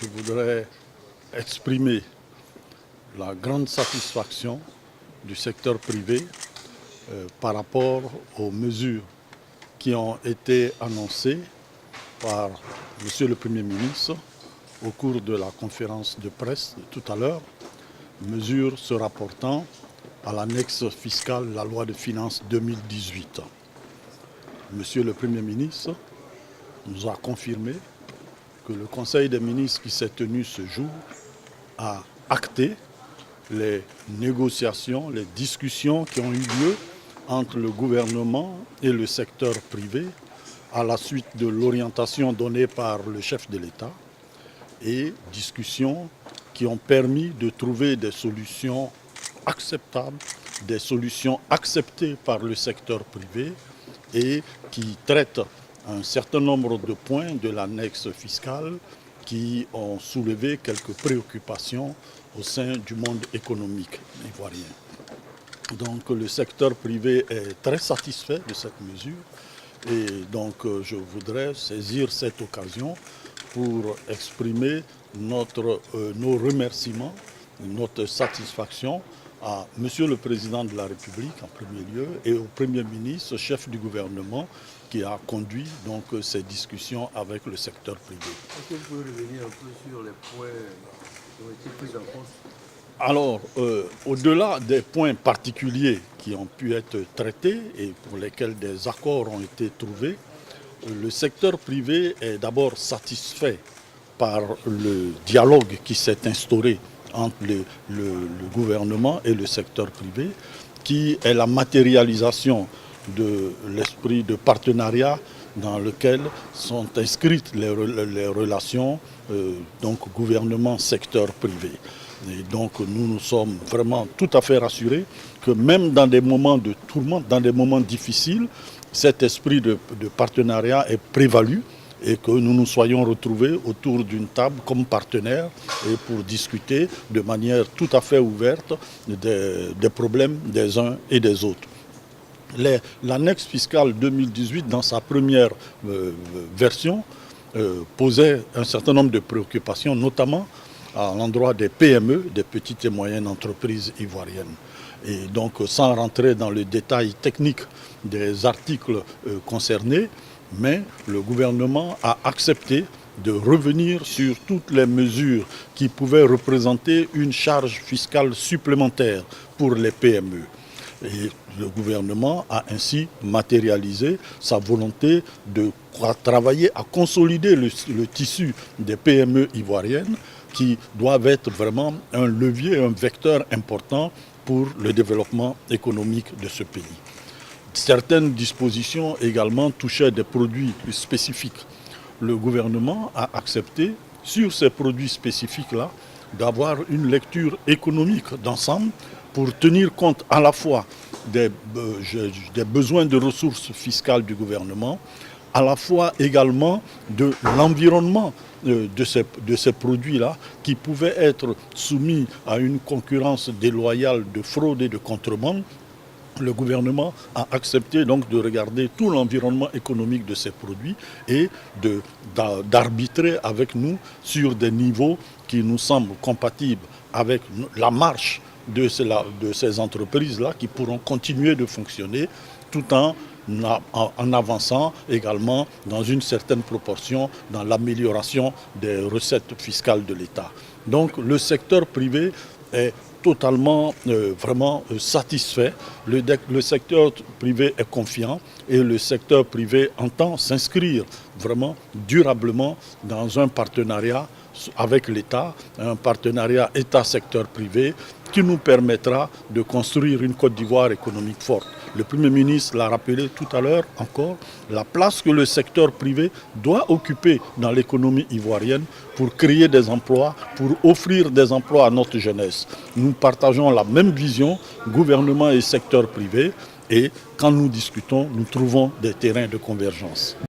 je voudrais exprimer la grande satisfaction du secteur privé par rapport aux mesures qui ont été annoncées par Monsieur le Premier ministre au cours de la conférence de presse de tout à l'heure, mesures se rapportant à l'annexe fiscale, la loi de finances 2018. Monsieur le Premier ministre nous a confirmé que le Conseil des ministres qui s'est tenu ce jour a acté les négociations, les discussions qui ont eu lieu entre le gouvernement et le secteur privé à la suite de l'orientation donnée par le chef de l'État et discussions qui ont permis de trouver des solutions acceptables, des solutions acceptées par le secteur privé et qui traitent un certain nombre de points de l'annexe fiscale qui ont soulevé quelques préoccupations au sein du monde économique ivoirien. Donc le secteur privé est très satisfait de cette mesure et donc je voudrais saisir cette occasion pour exprimer nos remerciements, notre satisfaction à Monsieur le Président de la République en premier lieu et au Premier ministre, chef du gouvernement, qui a conduit donc ces discussions avec le secteur privé. Est-ce que vous pouvez revenir un peu sur les points qui ont été pris en compte? Alors, au-delà des points particuliers qui ont pu être traités et pour lesquels des accords ont été trouvés, le secteur privé est d'abord satisfait par le dialogue qui s'est instauré entre le gouvernement et le secteur privé, qui est la matérialisation de l'esprit de partenariat dans lequel sont inscrites les relations donc gouvernement-secteur privé. Et donc nous nous sommes vraiment tout à fait rassurés que même dans des moments de tourmente, dans des moments difficiles, cet esprit de partenariat est prévalu et que nous nous soyons retrouvés autour d'une table comme partenaires et pour discuter de manière tout à fait ouverte des problèmes des uns et des autres. L'annexe fiscale 2018, dans sa première version, posait un certain nombre de préoccupations, notamment à l'endroit des PME, des petites et moyennes entreprises ivoiriennes. Et donc, sans rentrer dans le détail technique des articles concernés, mais le gouvernement a accepté de revenir sur toutes les mesures qui pouvaient représenter une charge fiscale supplémentaire pour les PME. Et le gouvernement a ainsi matérialisé sa volonté de travailler à consolider le tissu des PME ivoiriennes qui doivent être vraiment un levier, un vecteur important pour le développement économique de ce pays. Certaines dispositions également touchaient des produits spécifiques. Le gouvernement a accepté, sur ces produits spécifiques-là, d'avoir une lecture économique d'ensemble pour tenir compte à la fois des besoins de ressources fiscales du gouvernement, à la fois également de l'environnement de ces produits-là qui pouvaient être soumis à une concurrence déloyale de fraude et de contrebande. Le gouvernement a accepté donc de regarder tout l'environnement économique de ces produits et d'arbitrer avec nous sur des niveaux qui nous semblent compatibles avec la marche de ces entreprises-là qui pourront continuer de fonctionner tout en avançant également dans une certaine proportion dans l'amélioration des recettes fiscales de l'État. Donc le secteur privé est totalement, vraiment satisfait. Le secteur privé est confiant et le secteur privé entend s'inscrire vraiment durablement dans un partenariat avec l'État, un partenariat État-secteur privé qui nous permettra de construire une Côte d'Ivoire économique forte. Le Premier ministre l'a rappelé tout à l'heure encore, la place que le secteur privé doit occuper dans l'économie ivoirienne pour créer des emplois, pour offrir des emplois à notre jeunesse. Nous partageons la même vision, gouvernement et secteur privé, et quand nous discutons, nous trouvons des terrains de convergence.